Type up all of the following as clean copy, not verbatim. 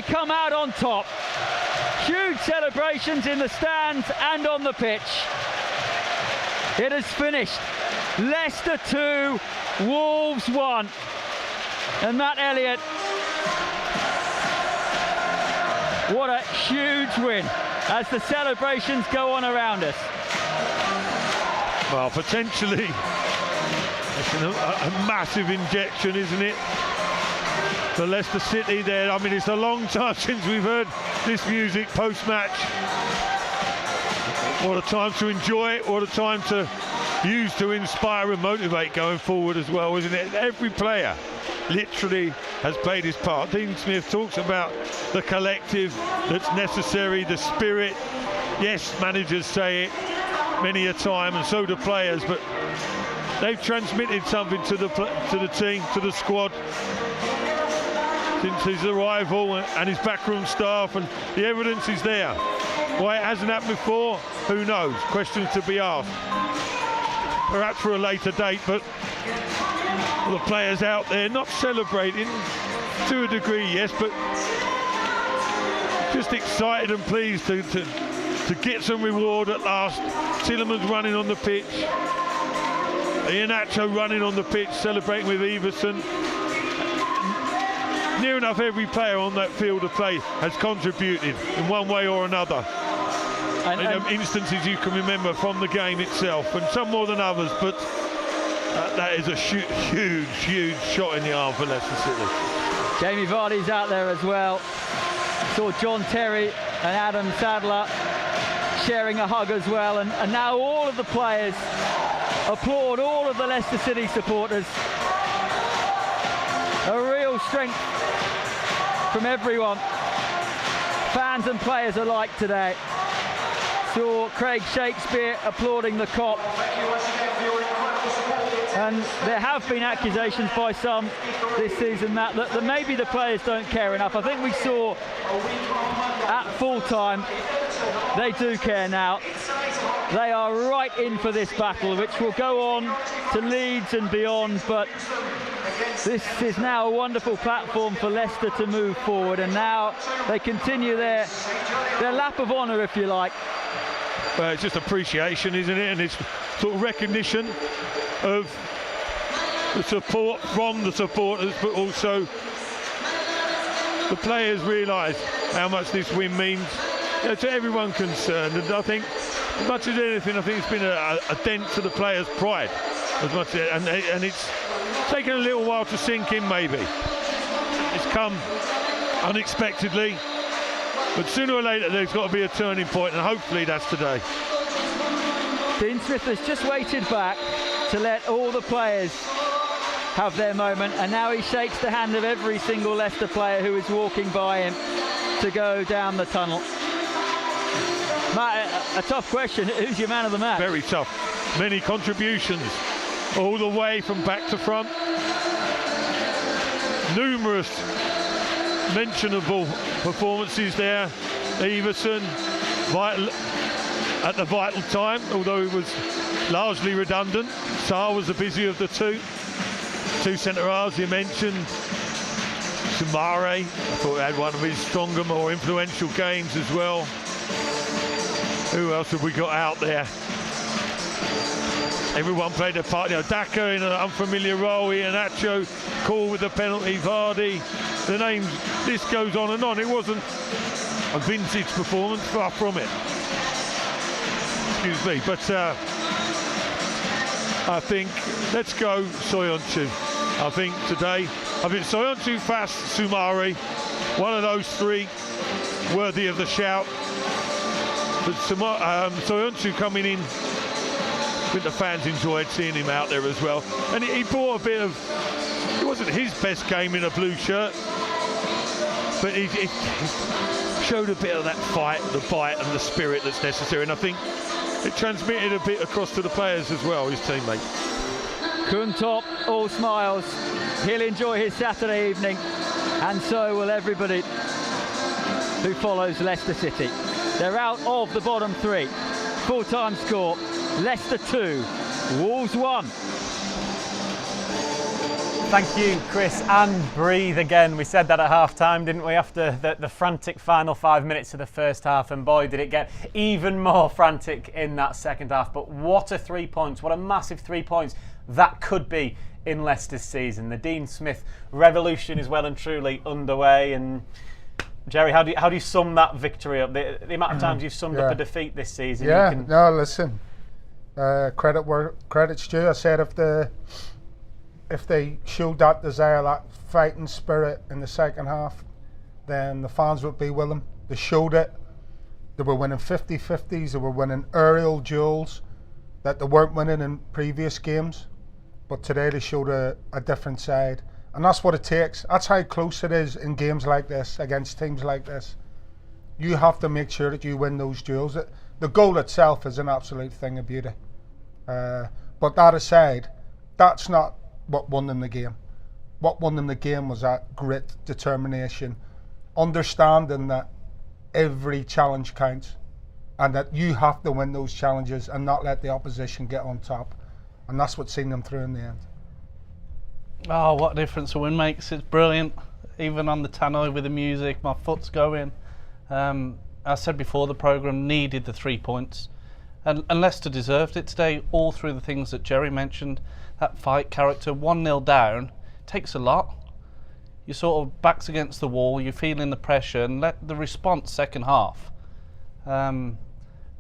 come out on top. Huge celebrations in the stands and on the pitch. It has finished. Leicester 2, Wolves 1. And Matt Elliott, what a huge win as the celebrations go on around us. Well, potentially, it's a massive injection, isn't it? For Leicester City there. I mean, it's a long time since we've heard this music post-match. What a time to enjoy it, what a time to use to inspire and motivate going forward as well, isn't it? Every player literally has played his part. Dean Smith talks about the collective that's necessary, the spirit. Yes, managers say it many a time, and so do players, but they've transmitted something to the team, to the squad, since his arrival and his backroom staff, and the evidence is there. Why it hasn't happened before, who knows? Questions to be asked. Perhaps for a later date, but the players out there not celebrating to a degree, yes, but just excited and pleased to get some reward at last. Tielemans running on the pitch, Iheanacho running on the pitch, celebrating with Everson. Near enough every player on that field of play has contributed in one way or another. And instances you can remember from the game itself, and some more than others, but that is a huge shot in the arm for Leicester City. Jamie Vardy's out there as well. Saw John Terry and Adam Sadler sharing a hug as well, and now all of the players applaud all of the Leicester City supporters. A real strength from everyone, fans and players alike today. Saw Craig Shakespeare applauding the Kop. And there have been accusations by some this season that maybe the players don't care enough. I think we saw at full time they do care now. They are right in for this battle, which will go on to Leeds and beyond, but this is now a wonderful platform for Leicester to move forward, and now they continue their lap of honour, if you like. Well, it's just appreciation, isn't it? And it's sort of recognition of the support from the supporters, but also the players realise how much this win means to everyone concerned. And I think, as much as anything, I think it's been a dent to the players' pride, as much as, and it's taken a little while to sink in. Maybe it's come unexpectedly, but sooner or later there's got to be a turning point, and hopefully that's today. Dean Smith has just waited back to let all the players have their moment, and now he shakes the hand of every single Leicester player who is walking by him to go down the tunnel. Matt, a tough question. Who's your man of the match? Very tough. Many contributions all the way from back to front. Numerous mentionable performances there. Everson, vital at the vital time, although he was largely redundant. Sarr was the busier of the two centre-halves you mentioned. Soumare, I thought he had one of his stronger, more influential games as well. Who else have we got out there? Everyone played their part. You know, Daka in an unfamiliar role, Iheanacho, Call with the penalty, Vardy. The names, this goes on and on. It wasn't a vintage performance, far from it. Excuse me, but I think, let's go Soyuncu. I think Soyuncu, Fass, Soumare, one of those three worthy of the shout. But Soyuncu coming in, I think the fans enjoyed seeing him out there as well. And he brought a bit of, it wasn't his best game in a blue shirt, but he showed a bit of that fight, the bite and the spirit that's necessary. And I think it transmitted a bit across to the players as well, his teammates. Kuntop, all smiles. He'll enjoy his Saturday evening, and so will everybody who follows Leicester City. They're out of the bottom three. Full-time score, Leicester 2, Wolves 1. Thank you, Chris, and breathe again. We said that at half-time, didn't we, after the frantic final 5 minutes of the first half, and boy, did it get even more frantic in that second half. But what a 3 points, what a massive 3 points that could be in Leicester's season. The Dean Smith revolution is well and truly underway. And Jerry, how do you sum that victory up? The amount of times you've summed up a defeat this season. Yeah, no, listen, credit where credit's due. I said if they showed that desire, that fighting spirit in the second half, then the fans would be with them. They showed it. They were winning 50-50s. They were winning aerial duels that they weren't winning in previous games. But today they showed a different side. And that's what it takes. That's how close it is in games like this, against teams like this. You have to make sure that you win those duels. The goal itself is an absolute thing of beauty. But that aside, that's not what won them the game. What won them the game was that grit, determination, understanding that every challenge counts and that you have to win those challenges and not let the opposition get on top. And that's what's seen them through in the end. Oh, what a difference a win makes. It's brilliant. Even on the tannoy with the music, my foot's going. I said before, the programme needed the 3 points. And Leicester deserved it today, all through the things that Jerry mentioned. That fight character, 1-0 down, takes a lot. You're sort of backs against the wall, you're feeling the pressure, and let the response second half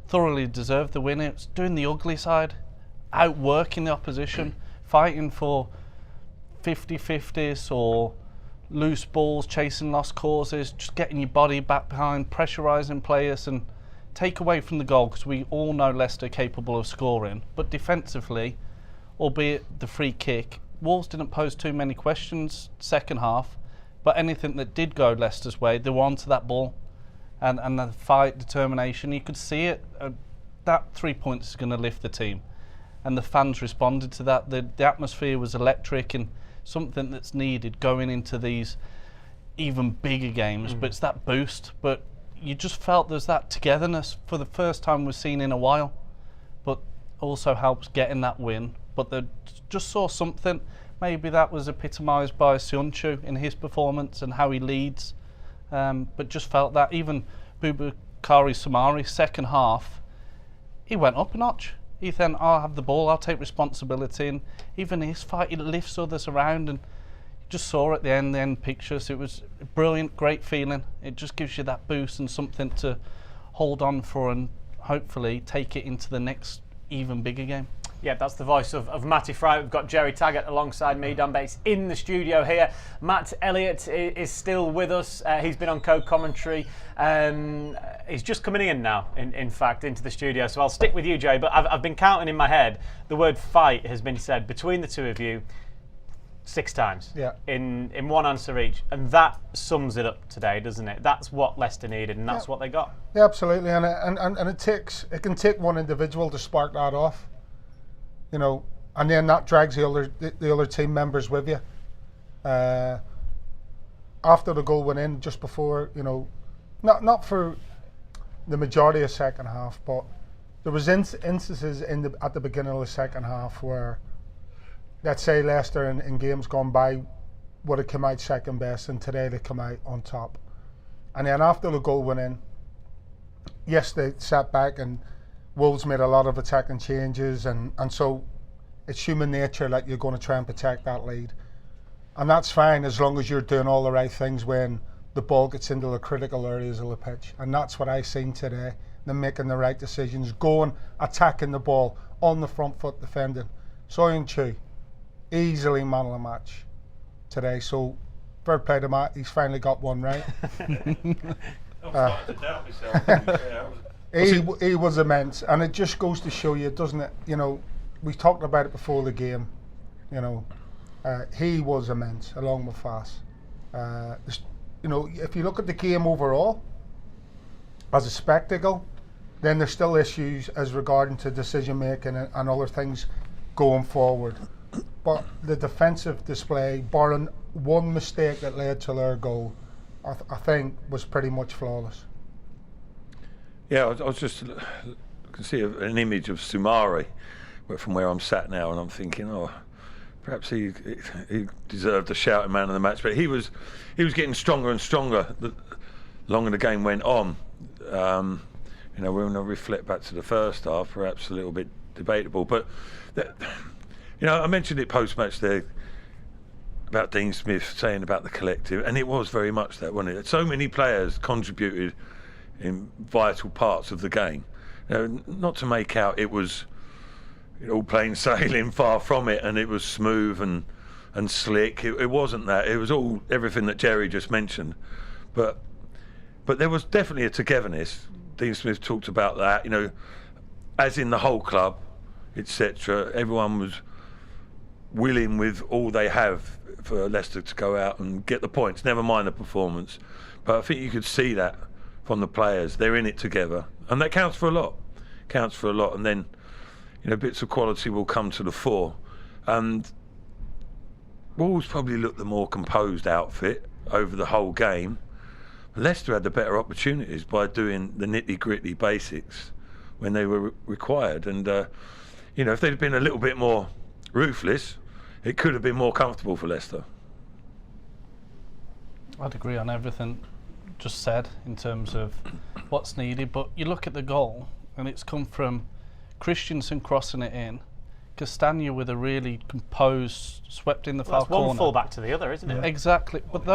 thoroughly deserved the win. It's doing the ugly side, outworking the opposition, fighting for 50-50s or loose balls, chasing lost causes, just getting your body back behind, pressurising players and take away from the goal, because we all know Leicester are capable of scoring. But defensively, albeit the free kick, Wolves didn't pose too many questions second half, but anything that did go Leicester's way, they were onto that ball. And the fight, determination, you could see it. That 3 points is going to lift the team. And the fans responded to that. The atmosphere was electric and something that's needed going into these even bigger games. But it's that boost. But you just felt there's that togetherness for the first time we've seen in a while. But also helps getting that win. But they just saw something. Maybe that was epitomised by Sionchu in his performance and how he leads. But just felt that even Boubakary Soumaré, second half, he went up a notch. He then, I'll have the ball, I'll take responsibility. And even his fight, he lifts others around. And you just saw at the end pictures, it was a brilliant, great feeling. It just gives you that boost and something to hold on for and hopefully take it into the next even bigger game. Yeah, that's the voice of Matty Fry. We've got Jerry Taggart alongside me, Dan Bates, in the studio here. Matt Elliott is still with us. He's been on co-commentary. He's just coming in now, in fact, into the studio. So I'll stick with you, Jerry. But I've been counting in my head. The word fight has been said between the two of you 6 times. Yeah. In one answer each. And that sums it up today, doesn't it? That's what Leicester needed, and that's what they got. Yeah, absolutely. And it can take one individual to spark that off. You know, and then that drags the other team members with you. After the goal went in, just before, you know, not for the majority of second half, but there was instances at the beginning of the second half where, let's say Leicester in games gone by would have come out second best, and today they come out on top. And then after the goal went in, yes, they sat back and Wolves made a lot of attacking changes, and so it's human nature that you're going to try and protect that lead. And that's fine as long as you're doing all the right things when the ball gets into the critical areas of the pitch. And that's what I've seen today, them making the right decisions, going, attacking the ball, on the front foot defending. Sionchu, easily man of the match today. So fair play to Matt, he's finally got one right. I'm starting to doubt myself. He was immense, and it just goes to show you, doesn't it? You know, we talked about it before the game. You know, he was immense along with Fass. You know, if you look at the game overall as a spectacle, then there's still issues as regarding to decision making and other things going forward. But the defensive display, barring one mistake that led to their goal, I think was pretty much flawless. Yeah, I was just, I can see an image of Soumaré from where I'm sat now, and I'm thinking, perhaps he deserved a shouting man of the match, but he was getting stronger and stronger the longer the game went on. You know, when I reflect back to the first half, perhaps a little bit debatable, but you know, I mentioned it post-match there about Dean Smith saying about the collective, and it was very much that, wasn't it? So many players contributed in vital parts of the game. You know, not to make out it was all plain sailing, far from it, and it was smooth and slick. It wasn't that. It was all everything that Jerry just mentioned, but there was definitely a togetherness. Dean Smith talked about that, you know, as in the whole club, etc. Everyone was willing with all they have for Leicester to go out and get the points, never mind the performance. But I think you could see that from the players. They're in it together, and that counts for a lot. And then, you know, bits of quality will come to the fore. And Wolves probably looked the more composed outfit over the whole game. Leicester had the better opportunities by doing the nitty-gritty basics when they were required. And, you know, if they'd been a little bit more ruthless, it could have been more comfortable for Leicester. I'd agree on everything just said in terms of what's needed, but you look at the goal and it's come from Christensen crossing it in, Castagna with a really composed, swept in the far corner. One full back to the other, isn't it? Exactly, but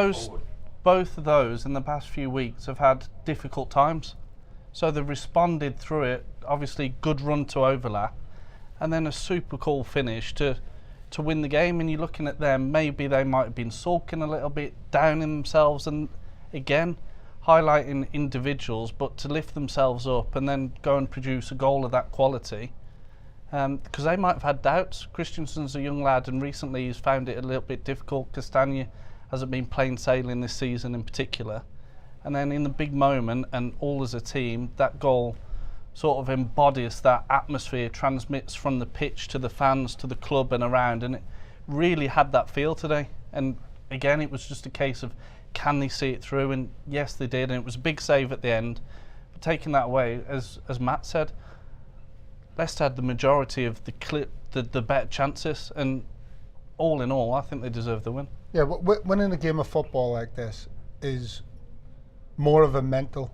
both of those in the past few weeks have had difficult times, so they've responded through it. Obviously good run to overlap, and then a super cool finish to win the game. And you're looking at them, maybe they might have been sulking a little bit, down in themselves, and again highlighting individuals, but to lift themselves up and then go and produce a goal of that quality, because they might have had doubts. Christensen's a young lad, and recently he's found it a little bit difficult. Castagna hasn't been plain sailing this season in particular, and then in the big moment and all as a team, that goal sort of embodies that atmosphere, transmits from the pitch to the fans, to the club and around, and it really had that feel today. And again, it was just a case of, can they see it through? And yes, they did, and it was a big save at the end. But taking that away, as Matt said, Leicester had the majority of the better chances, and all in all, I think they deserve the win. Yeah, winning a game of football like this is more of a mental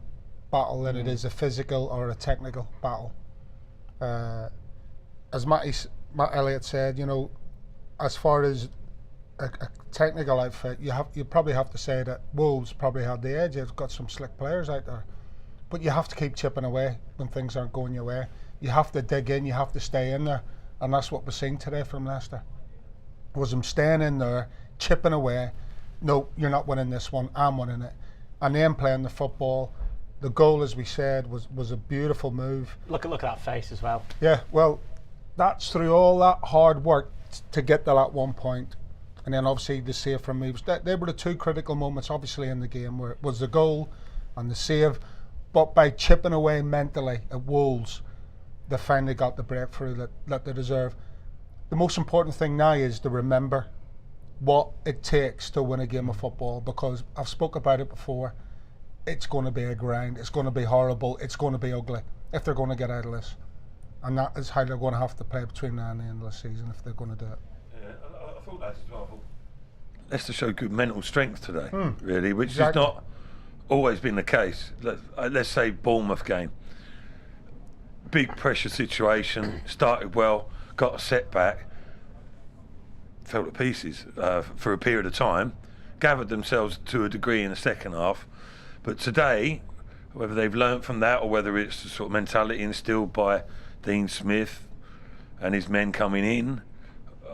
battle than it is a physical or a technical battle. As Matt Elliott said, you know, as far as a technical outfit, you probably have to say that Wolves probably had the edge. They've got some slick players out there, but you have to keep chipping away when things aren't going your way. You have to dig in, you have to stay in there, and that's what we're seeing today from Leicester. Was them staying in there, chipping away. No, you're not winning this one, I'm winning it. And then playing the football. The goal, as we said, was a beautiful move. Look at that face as well. Yeah, well, that's through all that hard work to get to that 1 point. And then obviously the save from me. They were the two critical moments obviously in the game, where it was the goal and the save. But by chipping away mentally at Wolves, they finally got the breakthrough that they deserve. The most important thing now is to remember what it takes to win a game of football, because I've spoke about it before. It's going to be a grind, it's going to be horrible, it's going to be ugly if they're going to get out of this. And that is how they're going to have to play between now and the end of the season if they're going to do it. Yeah, I thought that as well. Leicester showed good mental strength today, really, which Exactly. has not always been the case. Let's say Bournemouth game. Big pressure situation, started well, got a setback, fell to pieces for a period of time, gathered themselves to a degree in the second half. But today, whether they've learnt from that or whether it's the sort of mentality instilled by Dean Smith and his men coming in,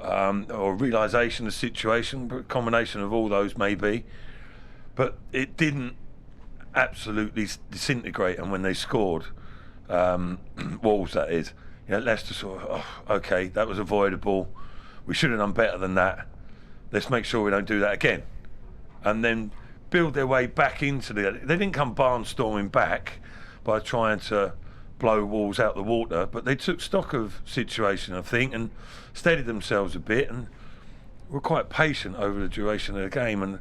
or realisation of the situation, a combination of all those maybe, but it didn't absolutely disintegrate. And when they scored, Wolves that is, you know, Leicester sort of, okay, that was avoidable, we should have done better than that, let's make sure we don't do that again. And then build their way back into they didn't come barnstorming back by trying to blow Wolves out the water, but they took stock of situation, I think, and steadied themselves a bit and were quite patient over the duration of the game. And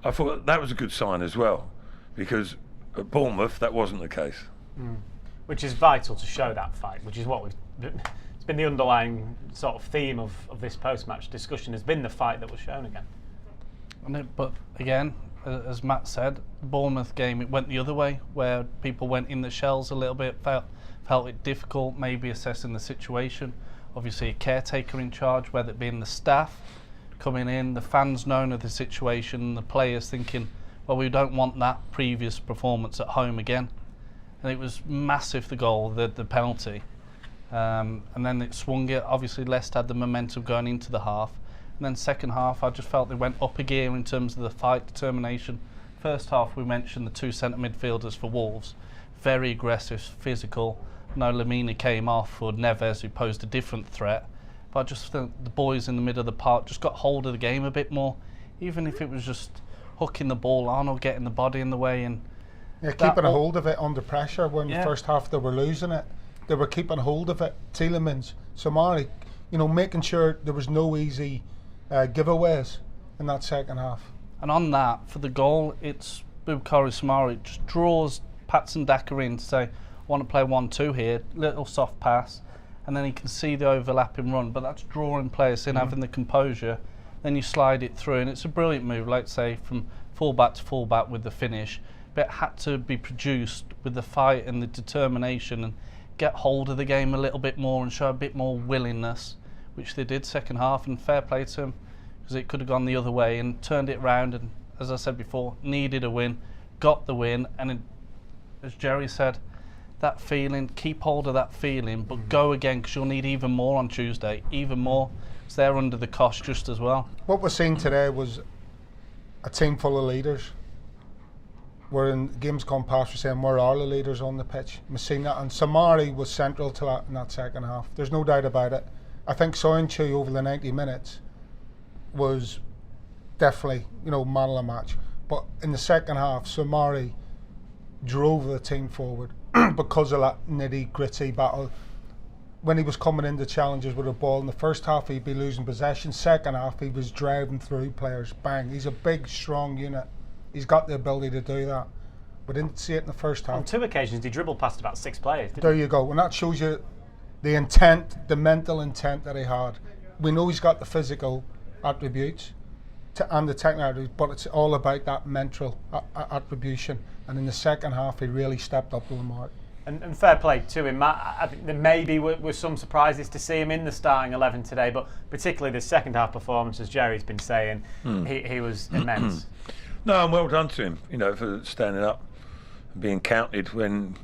I thought that was a good sign as well, because at Bournemouth that wasn't the case. Which is vital to show that fight, which is what we've been the underlying sort of theme of this post-match discussion has been the fight that was shown again. But again, as Matt said, the Bournemouth game, it went the other way, where people went in the shells a little bit, felt it difficult, maybe assessing the situation. Obviously a caretaker in charge, whether it be in the staff coming in, the fans knowing of the situation, the players thinking, well, we don't want that previous performance at home again. And it was massive, the goal, the penalty. And then it swung it. Obviously Leicester had the momentum going into the half. And then second half, I just felt they went up a gear in terms of the fight, determination. First half, we mentioned the two centre midfielders for Wolves. Very aggressive, physical. No, Lamina came off for Neves, who posed a different threat. But I just think the boys in the middle of the park just got hold of the game a bit more. Even if it was just hooking the ball on or getting the body in the way. And yeah, keeping a hold of it under pressure. When the first half they were losing it, they were keeping hold of it. Tielemans, Somari, making sure there was no easy giveaways in that second half. And on that, for the goal, it's Bukayo Somari just draws Patson Daka in to say, I want to play 1-2 here, little soft pass, and then he can see the overlapping run, but that's drawing players in, having the composure, then you slide it through, and it's a brilliant move, like say, from full-back to full-back with the finish, but it had to be produced with the fight and the determination and get hold of the game a little bit more and show a bit more willingness, which they did second half, and fair play to him, because it could have gone the other way and turned it round, and as I said before, needed a win, got the win, and as Jerry said, that feeling, keep hold of that feeling, but go again, because you'll need even more on Tuesday, even more, because they're under the cosh just as well. What we're seeing today was a team full of leaders. We're in games gone past, we're saying where are the leaders on the pitch? Messina and Somari was central to that in that second half. There's no doubt about it. I think Soyuncu over the 90 minutes was definitely, man of the match. But in the second half, Somari drove the team forward because of that nitty-gritty battle. When he was coming into challenges with a ball in the first half, he'd be losing possession. Second half, he was driving through players. Bang. He's a big, strong unit. He's got the ability to do that. We didn't see it in the first half. On two occasions, he dribbled past about 6 players, didn't There you go. And that shows you the intent, the mental intent that he had. We know he's got the physical attributes and the technical attributes, but it's all about that mental attribution. And in the second half, he really stepped up to the mark. And fair play to him, Matt. I think there maybe were some surprises to see him in the starting 11 today, but particularly the second half performance, as Jerry's been saying, he was immense. No, and well done to him, for standing up and being counted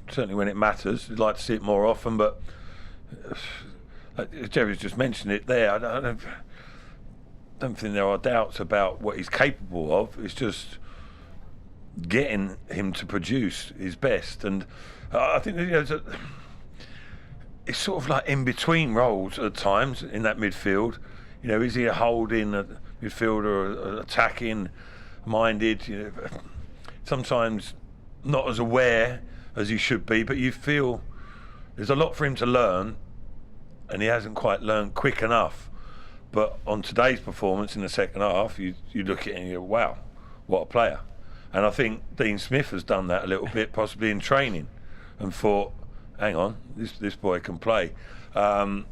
certainly when it matters. You'd like to see it more often, but Jerry's just mentioned it there. I don't think there are doubts about what he's capable of. It's just getting him to produce his best, and I think it's sort of like in between roles at times in that midfield. Is he a holding midfielder or attacking minded? Sometimes not as aware as he should be, but you feel there's a lot for him to learn, and he hasn't quite learned quick enough. But on today's performance in the second half, you look at it and you go, wow, what a player. And I think Dean Smith has done that a little bit, possibly in training, and thought, hang on, this boy can play. Well,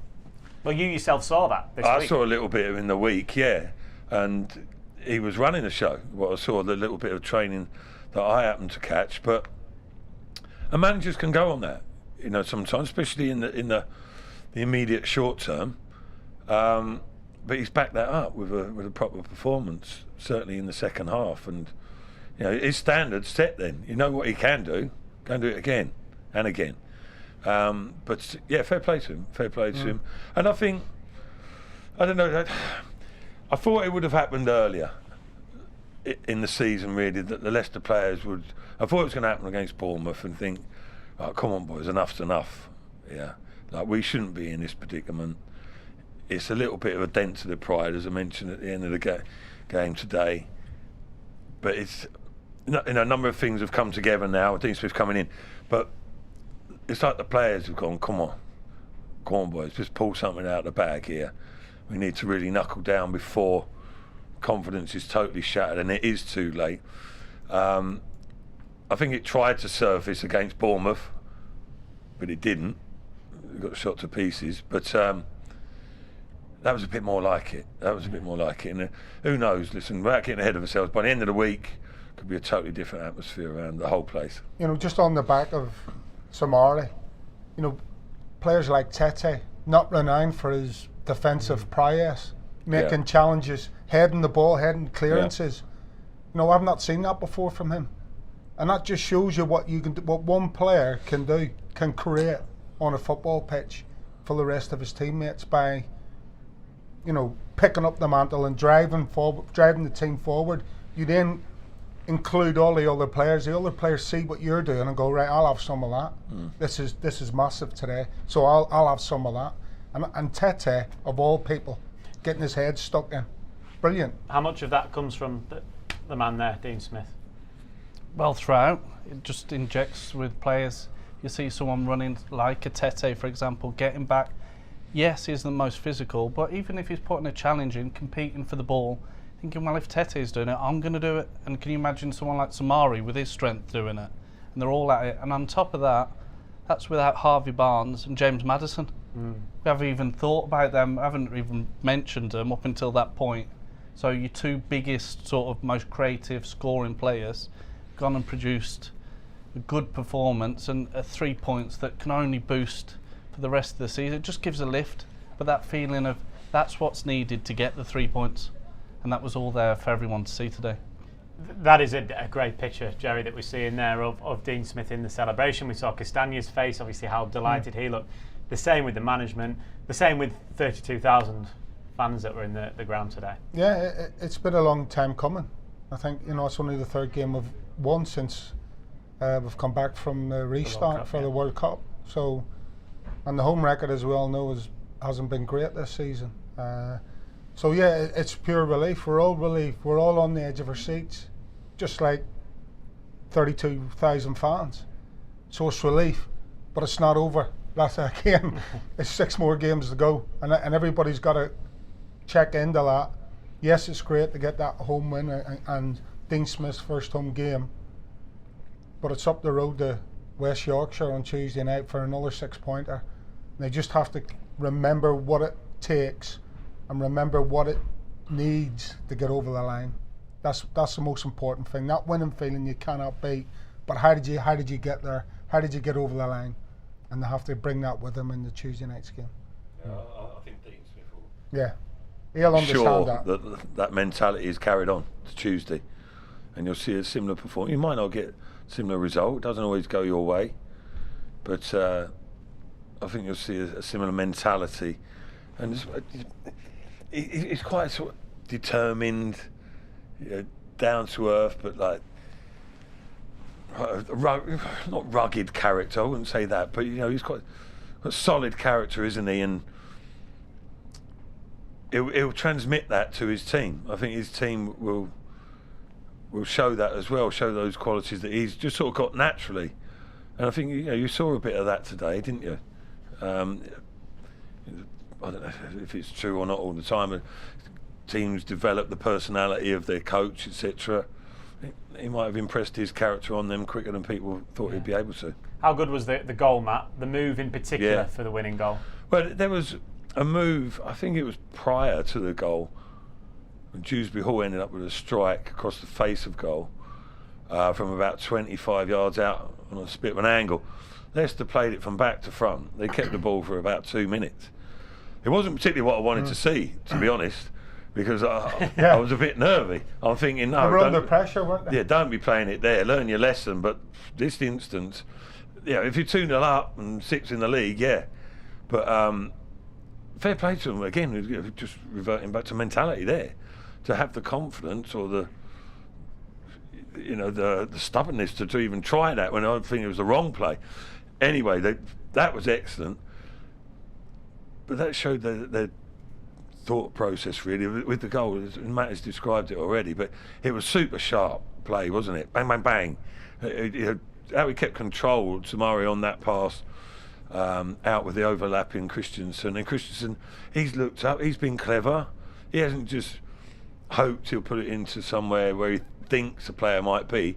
you yourself saw that this week. I saw a little bit of him in the week, yeah, and he was running the show. What I saw, the little bit of training that I happened to catch, but managers can go on that, sometimes, especially in the immediate short term. But he's backed that up with a proper performance, certainly in the second half, and his standards set. Then you know what he can do. Go and do it again and again. But yeah, fair play to him. Fair play to him. And I think, I don't know, I thought it would have happened earlier in the season, really, that the Leicester players would. I thought it was going to happen against Bournemouth, and think, oh, come on, boys, enough's enough. Yeah, like we shouldn't be in this predicament. It's a little bit of a dent to the pride, as I mentioned at the end of the game today. But it's, a number of things have come together now. Dean Smith coming in, but it's like the players have gone, come on, boys, just pull something out of the bag here. We need to really knuckle down before confidence is totally shattered, and it is too late. I think it tried to surface against Bournemouth, but it didn't. we got shot to pieces. But that was a bit more like it. And who knows? Listen, without getting ahead of ourselves, by the end of the week, could be a totally different atmosphere around the whole place. You know, just on the back of Samari, you know, players like Tete, not renowned for his defensive prowess, making challenges, heading the ball, heading clearances. You know, I've not seen that before from him. And that just shows you what you can do, what one player can do, can create on a football pitch for the rest of his teammates by, you know, picking up the mantle and driving the team forward. You then include all the other players. The other players see what you're doing and go, right, I'll have some of that. This is massive today, so I'll have some of that. And Tete, of all people, getting his head stuck in, brilliant. How much of that comes from the man there, Dean Smith? Well, throughout, it just injects with players. You see someone running like a Tete, for example, getting back. Yes, he's the most physical, but even if he's putting a challenge in, competing for the ball, thinking, well, if Tete's doing it, I'm going to do it. And can you imagine someone like Samari with his strength doing it? And they're all at it. And on top of that, that's without Harvey Barnes and James Maddison. We haven't even thought about them, haven't even mentioned them up until that point. So your two biggest, sort of most creative scoring players gone and produced a good performance and 3 points that can only boost for the rest of the season. It just gives a lift, but that feeling of that's what's needed to get the 3 points, and that was all there for everyone to see today. That is a great picture, Jerry, that we see in there of Dean Smith in the celebration. We saw Castagne's face, obviously how delighted he looked. The same with the management, the same with 32,000 fans that were in the ground today. Yeah, it's been a long time coming. I think, you know, it's only the third game we've won since we've come back from the restart for the World Cup. So, and the home record, as we all know, hasn't been great this season. So yeah, it's pure relief. We're all relief. We're all on the edge of our seats, just like 32,000 fans. So it's relief, but it's not over. That's again, it's 6 more games to go, and everybody's got to check into that. Yes, it's great to get that home win and Dean Smith's first home game, but it's up the road to West Yorkshire on Tuesday night for another 6-pointer. They just have to remember what it takes and remember what it needs to get over the line. That's the most important thing. That winning feeling you cannot beat, but how did you get there? How did you get over the line? And they have to bring that with them in the Tuesday night's game. Yeah, I think Dean Smith will. Yeah, he'll understand that mentality is carried on to Tuesday, and you'll see a similar performance. You might not get a similar result; it doesn't always go your way, but I think you'll see a similar mentality, and it's quite sort of determined, you know, down to earth, but like. Not rugged character, I wouldn't say that, but you know, he's quite a solid character, isn't he? And he'll transmit that to his team. I think his team will show that as well, show those qualities that he's just sort of got naturally. And I think, you know, you saw a bit of that today, didn't you? I don't know if it's true or not all the time, but teams develop the personality of their coach, etc. He might have impressed his character on them quicker than people thought he'd be able to. How good was the goal, Matt? The move in particular for the winning goal? Well, there was a move, I think it was prior to the goal, when Dewsbury Hall ended up with a strike across the face of goal from about 25 yards out on a bit of an angle. Leicester played it from back to front. They kept the ball for about 2 minutes. It wasn't particularly what I wanted to see, to be honest, because I was a bit nervy. I'm thinking, no, they were under pressure, weren't they? Yeah, don't be playing it there. Learn your lesson. But this instance, yeah, if you're 2-0 up and 6 in the league, yeah. But fair play to them again. Just reverting back to mentality there, to have the confidence or the stubbornness to even try that when I think it was the wrong play. Anyway, that was excellent. But that showed their thought process really with the goal. Matt has described it already, but it was super sharp play, wasn't it? Bang, bang, bang. How he kept control, Samari on that pass, out with the overlapping Christensen. And Christensen, he's looked up, he's been clever. He hasn't just hoped he'll put it into somewhere where he thinks a player might be.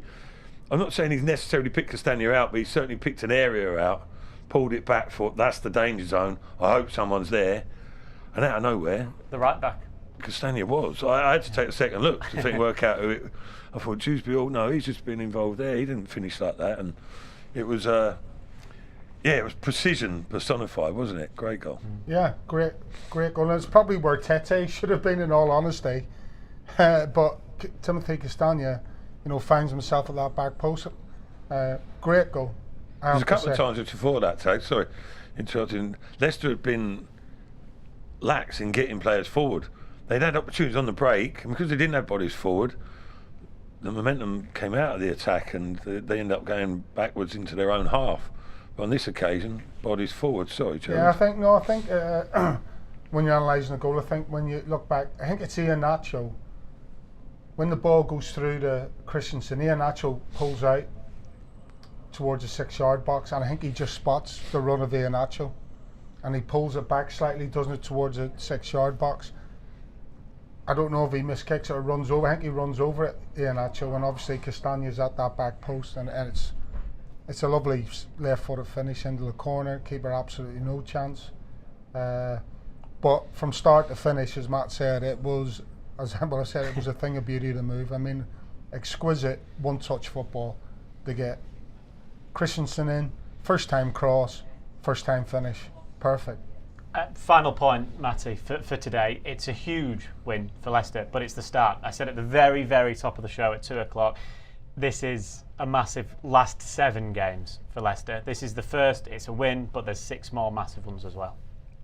I'm not saying he's necessarily picked Castagna out, but he's certainly picked an area out pulled it back, thought that's the danger zone. I hope someone's there. And out of nowhere, The right back. Castagna was. I had to take a second look to work out who it. I thought Dewsbury, no, he's just been involved there. He didn't finish like that, and it was, it was precision personified, wasn't it? Great goal. Yeah, great goal. And it's probably where Tete should have been, in all honesty. But Timothy Castagna, finds himself at that back post. Great goal. There's a couple of times before that, Tag, sorry, interrupting. Leicester had been lax in getting players forward. They'd had opportunities on the break, and because they didn't have bodies forward, the momentum came out of the attack, and they ended up going backwards into their own half. But on this occasion, bodies forward. Sorry, Joe. Yeah, I think when you're analysing the goal, I think when you look back, I think it's Iheanacho. When the ball goes through to Christensen, Iheanacho pulls out towards the 6-yard box, and I think he just spots the run of Iheanacho, and he pulls it back slightly, doesn't it, towards the 6-yard box. I don't know if he miskicks it or runs over. I think he runs over it, Iheanacho, and obviously Castagna's at that back post, and it's a lovely left-footed finish into the corner. Keeper absolutely no chance. But from start to finish, as Matt said, it was a thing of beauty to move. I mean, exquisite one-touch football to get Christensen in, first-time cross, first-time finish, perfect. Final point, Matty, for today. It's a huge win for Leicester, but it's the start. I said at the very, very top of the show at 2 o'clock, this is a massive last 7 games for Leicester. This is the first, it's a win, but there's 6 more massive ones as well.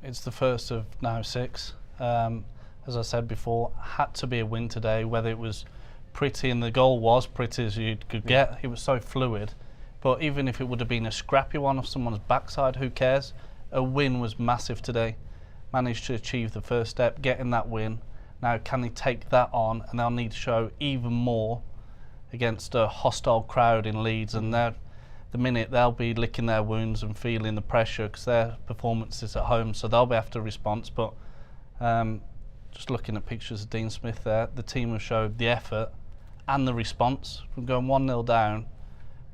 It's the first of now 6. As I said before, had to be a win today, whether it was pretty, and the goal was pretty as you could get. It was so fluid. But even if it would have been a scrappy one off someone's backside, who cares? A win was massive today. Managed to achieve the first step, getting that win. Now can they take that on, and they'll need to show even more against a hostile crowd in Leeds, and the minute they'll be licking their wounds and feeling the pressure because their performance is at home, so they'll be after a response. But just looking at pictures of Dean Smith there, the team have showed the effort and the response from going 1-0 down,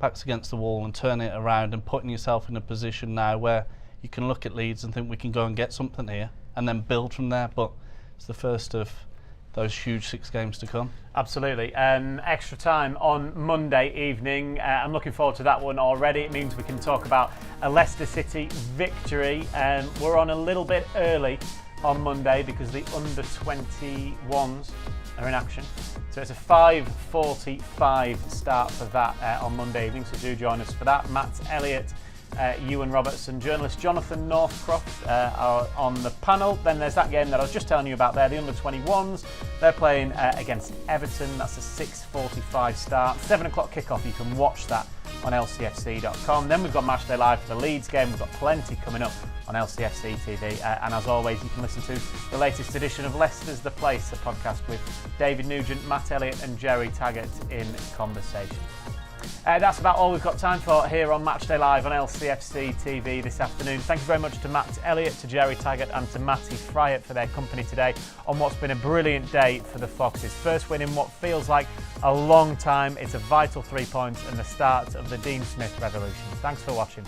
backs against the wall, and turning it around and putting yourself in a position now where you can look at Leeds and think we can go and get something here and then build from there. But it's the first of those huge 6 games to come. Absolutely. Extra time on Monday evening. I'm looking forward to that one already. It means we can talk about a Leicester City victory. We're on a little bit early on Monday because the under-21s are in action. So it's a 5:45 start for that on Monday evening, so do join us for that. Matt Elliott, Ewan Robertson, journalist Jonathan Northcroft are on the panel. Then there's that game that I was just telling you about there, the under-21s. They're playing against Everton. That's a 6:45 start. 7 o'clock kickoff. You can watch that on lcfc.com. Then we've got Matchday Live for the Leeds game. We've got plenty coming up on LCFC TV. And as always, you can listen to the latest edition of Leicester's The Place, a podcast with David Nugent, Matt Elliott and Jerry Taggart in conversation. That's about all we've got time for here on Matchday Live on LCFC TV this afternoon. Thank you very much to Matt Elliott, to Jerry Taggart and to Matty Fryatt for their company today on what's been a brilliant day for the Foxes. First win in what feels like a long time. It's a vital 3 points and the start of the Dean Smith revolution. Thanks for watching.